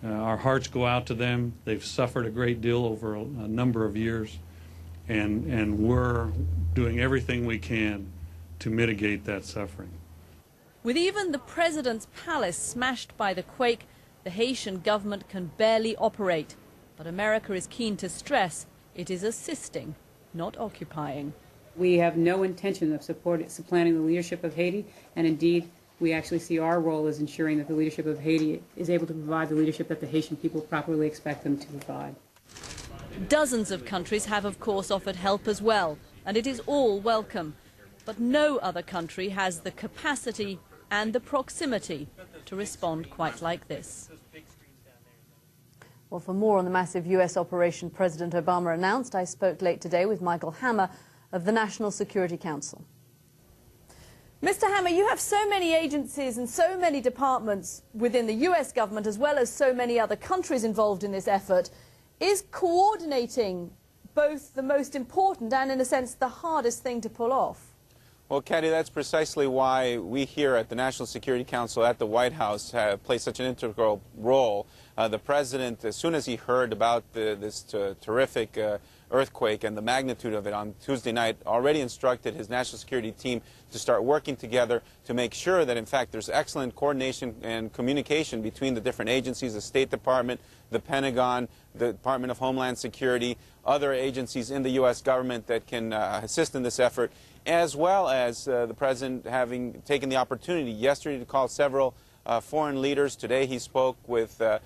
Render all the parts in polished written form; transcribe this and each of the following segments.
Our hearts go out to them. They've suffered a great deal over a number of years, and we're doing everything we can to mitigate that suffering. With even the president's palace smashed by the quake, the Haitian government can barely operate. But America is keen to stress it is assisting, not occupying. We have no intention of supplanting the leadership of Haiti, and indeed, we actually see our role as ensuring that the leadership of Haiti is able to provide the leadership that the Haitian people properly expect them to provide. Dozens of countries have, of course, offered help as well, and it is all welcome. But no other country has the capacity and the proximity to respond quite like this. Well, for more on the massive U.S. operation President Obama announced, I spoke late today with Michael Hammer of the National Security Council. Mr. Hammer, you have so many agencies and so many departments within the U.S. government, as well as so many other countries involved in this effort. Is coordinating both the most important and, in a sense, the hardest thing to pull off? Well, Katie, that's precisely why we here at the National Security Council at the White House play such an integral role. The President, as soon as he heard about this terrific earthquake and the magnitude of it on Tuesday night, already instructed his national security team to start working together to make sure that, in fact, there's excellent coordination and communication between the different agencies, the State Department, the Pentagon, the Department of Homeland Security, other agencies in the U.S. government that can assist in this effort, as well as the President having taken the opportunity yesterday to call several foreign leaders. Today he spoke with the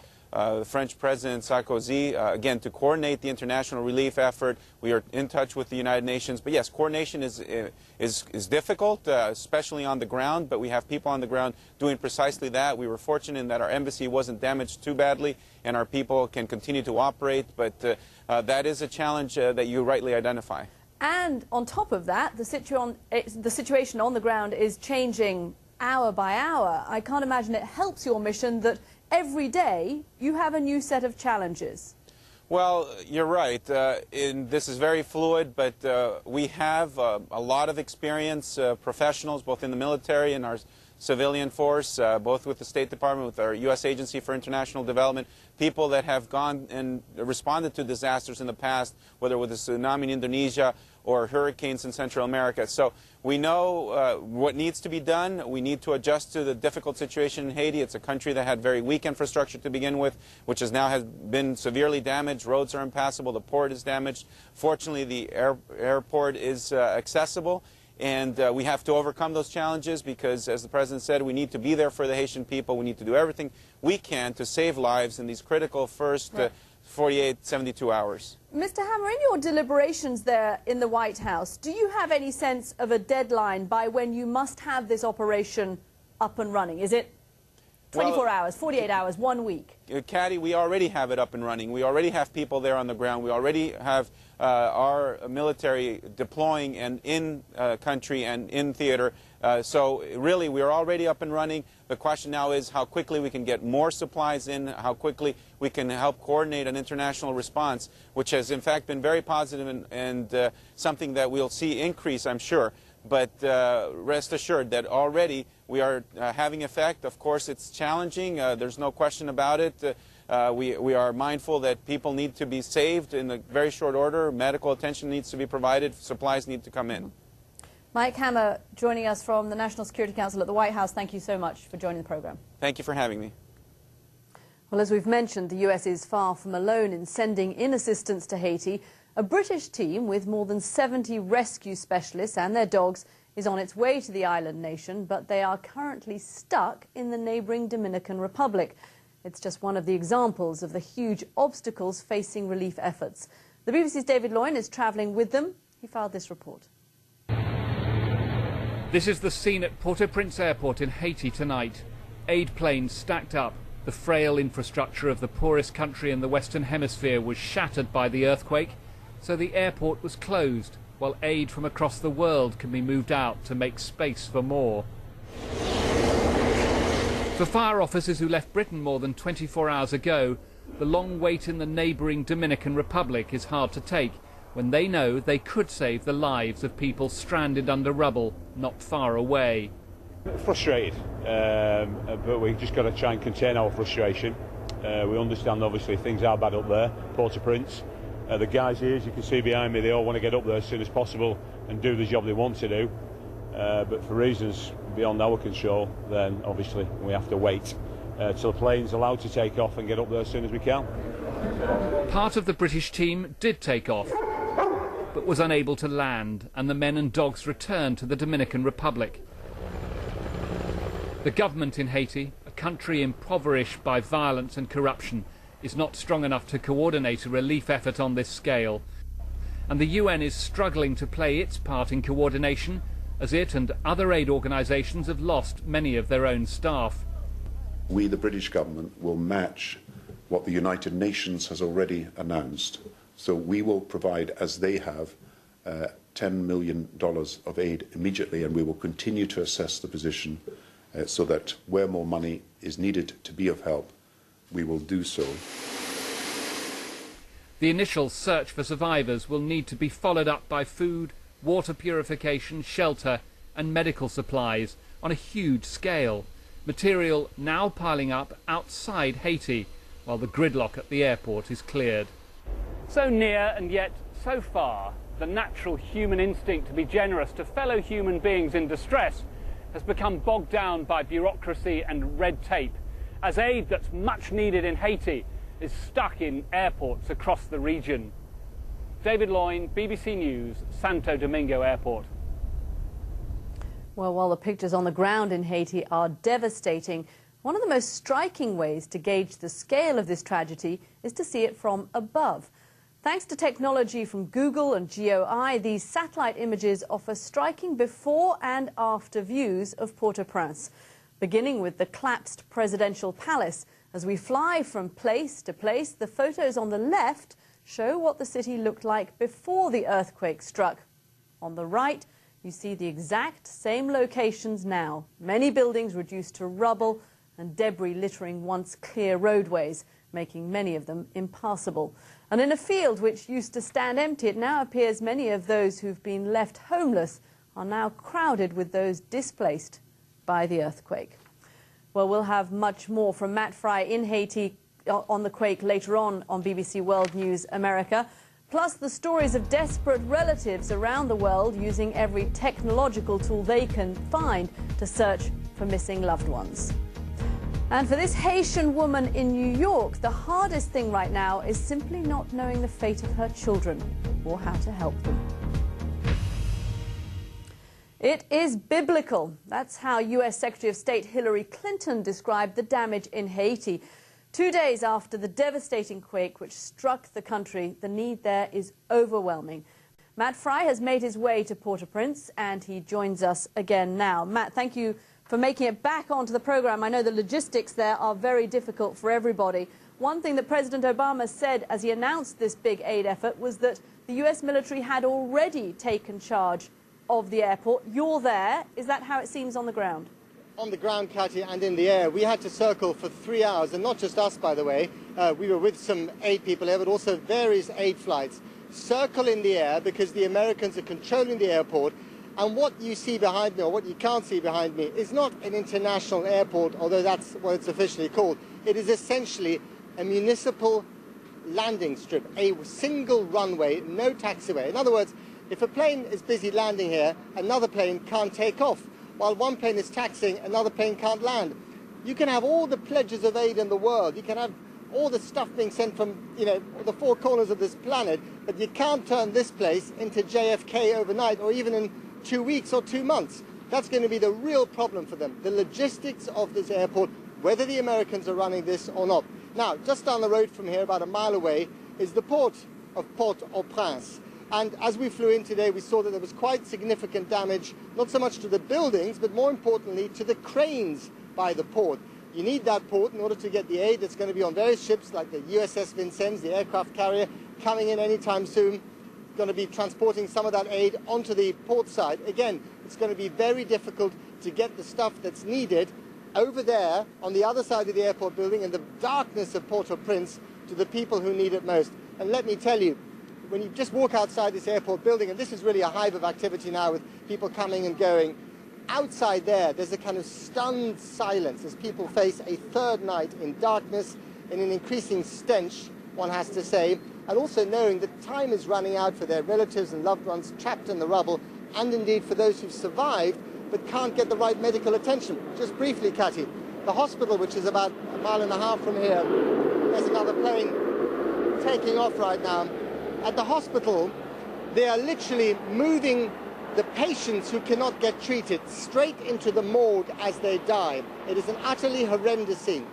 French President Sarkozy, again, to coordinate the international relief effort. We are in touch with the United Nations. But yes, coordination is difficult, especially on the ground, but we have people on the ground doing precisely that. We were fortunate in that our embassy wasn't damaged too badly, and our people can continue to operate, but that is a challenge that you rightly identify. And on top of that, the situation on the ground is changing hour by hour. I can't imagine it helps your mission that every day you have a new set of challenges. Well, you're right. This is very fluid, but we have a lot of experience, professionals, both in the military and our civilian force, both with the State Department, with our U.S. Agency for International Development, people that have gone and responded to disasters in the past, whether with the tsunami in Indonesia or hurricanes in Central America. So we know what needs to be done. We need to adjust to the difficult situation in Haiti. It's a country that had very weak infrastructure to begin with, which has been severely damaged. Roads are impassable. The port is damaged. Fortunately, the airport is accessible. And we have to overcome those challenges because, as the President said, we need to be there for the Haitian people. We need to do everything we can to save lives in these critical first 48, 72 hours. Mr. Hammer, in your deliberations there in the White House, do you have any sense of a deadline by when you must have this operation up and running? Is it 24 hours, 48 hours, 1 week? Caddy, we already have it up and running. We already have people there on the ground. We already have our military deploying and in country and in theater. So really, we are already up and running. The question now is how quickly we can get more supplies in, how quickly we can help coordinate an international response, which has in fact been very positive and something that we'll see increase, I'm sure. But rest assured that already we are having effect. Of course, it's challenging. There's no question about it. We are mindful that people need to be saved in a very short order. Medical attention needs to be provided. Supplies need to come in. Mike Hammer joining us from the National Security Council at the White House. Thank you so much for joining the program. Thank you for having me. Well, as we've mentioned, the US is far from alone in sending in assistance to Haiti. A British team with more than 70 rescue specialists and their dogs is on its way to the island nation, but they are currently stuck in the neighbouring Dominican Republic. It's just one of the examples of the huge obstacles facing relief efforts. The BBC's David Loyne is travelling with them. He filed this report. This is the scene at Port-au-Prince Airport in Haiti tonight. Aid planes stacked up. The frail infrastructure of the poorest country in the Western Hemisphere was shattered by the earthquake, so the airport was closed, while aid from across the world can be moved out to make space for more. For fire officers who left Britain more than 24 hours ago, the long wait in the neighbouring Dominican Republic is hard to take when they know they could save the lives of people stranded under rubble not far away. Frustrated, but we've just got to try and contain our frustration. We understand, obviously, things are bad up there, Port-au-Prince. The guys here, as you can see behind me, they all want to get up there as soon as possible and do the job they want to do. But for reasons beyond our control, then obviously we have to wait till the plane's allowed to take off and get up there as soon as we can. Part of the British team did take off, but was unable to land, and the men and dogs returned to the Dominican Republic. The government in Haiti, a country impoverished by violence and corruption, is not strong enough to coordinate a relief effort on this scale. And the UN is struggling to play its part in coordination, as it and other aid organisations have lost many of their own staff. We, the British government, will match what the United Nations has already announced. So we will provide, as they have, $10 million of aid immediately, and we will continue to assess the position so that where more money is needed to be of help, we will do so. The initial search for survivors will need to be followed up by food, water purification, shelter and medical supplies on a huge scale. Material now piling up outside Haiti while the gridlock at the airport is cleared. So near and yet so far, the natural human instinct to be generous to fellow human beings in distress has become bogged down by bureaucracy and red tape, as aid that's much needed in Haiti is stuck in airports across the region. David Loyne, BBC News, Santo Domingo Airport. Well, while the pictures on the ground in Haiti are devastating, one of the most striking ways to gauge the scale of this tragedy is to see it from above. Thanks to technology from Google and GeoEye, these satellite images offer striking before and after views of Port-au-Prince, beginning with the collapsed presidential palace. As we fly from place to place, the photos on the left show what the city looked like before the earthquake struck. On the right, you see the exact same locations now, many buildings reduced to rubble and debris littering once clear roadways, making many of them impassable. And in a field which used to stand empty, it now appears many of those who've been left homeless are now crowded with those displaced by the earthquake. Well, we'll have much more from Matt Frei in Haiti on the quake later on BBC World News America, plus the stories of desperate relatives around the world using every technological tool they can find to search for missing loved ones. And for this Haitian woman in New York, the hardest thing right now is simply not knowing the fate of her children or how to help them. It is biblical. That's how US Secretary of State Hillary Clinton described the damage in Haiti. 2 days after the devastating quake which struck the country, the need there is overwhelming. Matt Frei has made his way to Port-au-Prince and he joins us again now. Matt, thank you for making it back onto the programme. I know the logistics there are very difficult for everybody. One thing that President Obama said as he announced this big aid effort was that the US military had already taken charge of the airport. You're there. Is that how it seems on the ground? On the ground, Katia, and in the air. We had to circle for 3 hours, and not just us, by the way. We were with some aid people here, but also various aid flights. Circle in the air because the Americans are controlling the airport. And what you see behind me, or what you can't see behind me, is not an international airport, although that's what it's officially called. It is essentially a municipal landing strip, a single runway, no taxiway. In other words, if a plane is busy landing here, another plane can't take off. While one plane is taxiing, another plane can't land. You can have all the pledges of aid in the world. You can have all the stuff being sent from, the four corners of this planet, but you can't turn this place into JFK overnight or even in 2 weeks or 2 months. That's going to be the real problem for them, the logistics of this airport, whether the Americans are running this or not. Now, just down the road from here, about a mile away, is the port of Port-au-Prince. And as we flew in today, we saw that there was quite significant damage, not so much to the buildings, but more importantly, to the cranes by the port. You need that port in order to get the aid that's going to be on various ships like the USS Vincennes, the aircraft carrier, coming in anytime soon, going to be transporting some of that aid onto the port side. Again, it's going to be very difficult to get the stuff that's needed over there on the other side of the airport building in the darkness of Port-au-Prince to the people who need it most. And let me tell you, when you just walk outside this airport building, and this is really a hive of activity now with people coming and going, outside there's a kind of stunned silence as people face a third night in darkness in an increasing stench, one has to say, and also knowing that time is running out for their relatives and loved ones trapped in the rubble, and indeed for those who've survived but can't get the right medical attention. Just briefly, Cathy, the hospital, which is about a mile and a half from here, there's another plane taking off right now. At the hospital, they are literally moving the patients who cannot get treated straight into the morgue as they die. It is an utterly horrendous scene.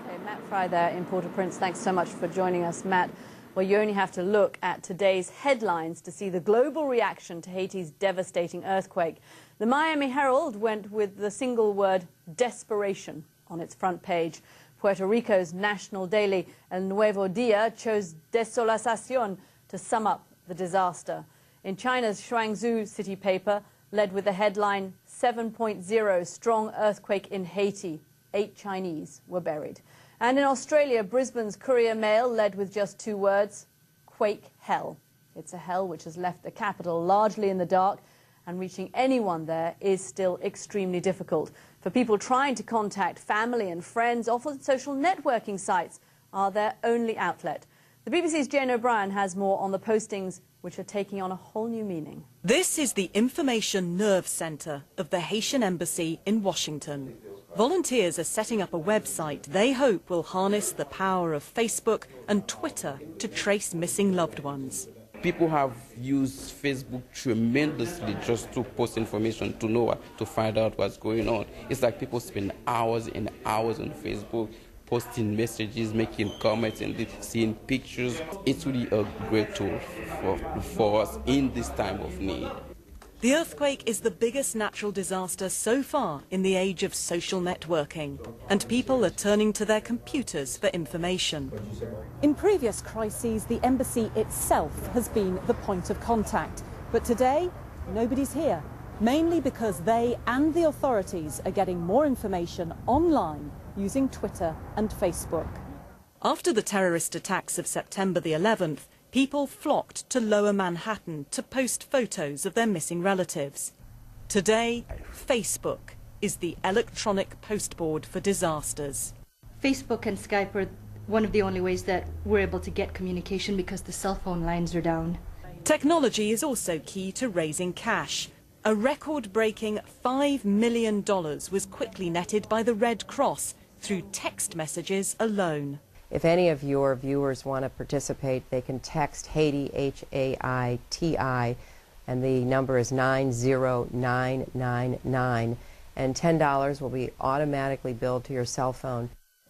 Okay, Matt Frei there in Port-au-Prince. Thanks so much for joining us, Matt. Well, you only have to look at today's headlines to see the global reaction to Haiti's devastating earthquake. The Miami Herald went with the single word desperation on its front page. Puerto Rico's national daily El Nuevo Dia chose desolación to sum up the disaster. In China's Shuangzhou city paper, led with the headline 7.0 strong earthquake in Haiti, 8 Chinese were buried. And in Australia, Brisbane's Courier Mail led with just 2 words, quake hell. It's a hell which has left the capital largely in the dark, and reaching anyone there is still extremely difficult. For people trying to contact family and friends, often social networking sites are their only outlet. The BBC's Jane O'Brien has more on the postings which are taking on a whole new meaning. This is the information nerve centre of the Haitian embassy in Washington. Volunteers are setting up a website they hope will harness the power of Facebook and Twitter to trace missing loved ones. People have used Facebook tremendously just to post information, to know what, to find out what's going on. It's like people spend hours and hours on Facebook, posting messages, making comments, and seeing pictures. It's really a great tool for us in this time of need. The earthquake is the biggest natural disaster so far in the age of social networking, and people are turning to their computers for information. In previous crises, the embassy itself has been the point of contact, but today, nobody's here, mainly because they and the authorities are getting more information online using Twitter and Facebook. After the terrorist attacks of September the 11th, people flocked to Lower Manhattan to post photos of their missing relatives. Today, Facebook is the electronic postboard for disasters. Facebook and Skype are one of the only ways that we're able to get communication because the cell phone lines are down. Technology is also key to raising cash. A record-breaking $5 million was quickly netted by the Red Cross through text messages alone. If any of your viewers want to participate, they can text Haiti, H-A-I-T-I, and the number is 90999, and $10 will be automatically billed to your cell phone.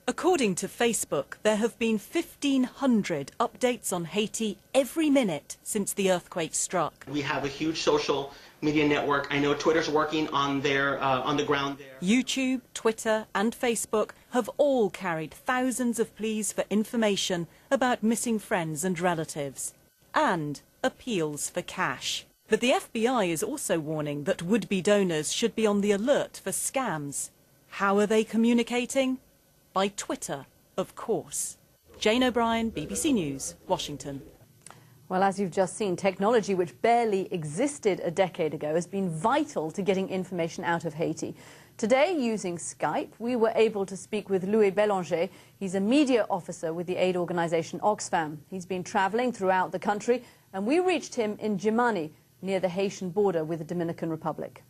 According to Facebook, there have been 1,500 updates on Haiti every minute since the earthquake struck. We have a huge social media network. I know Twitter's working on their on the ground there. YouTube, Twitter and Facebook have all carried thousands of pleas for information about missing friends and relatives, and appeals for cash. But the FBI is also warning that would-be donors should be on the alert for scams. How are they communicating? By Twitter, of course. Jane O'Brien, BBC News, Washington. Well, as you've just seen, technology which barely existed a decade ago has been vital to getting information out of Haiti. Today, using Skype, we were able to speak with Louis Bélanger. He's a media officer with the aid organisation Oxfam. He's been travelling throughout the country, and we reached him in Jimani, near the Haitian border with the Dominican Republic.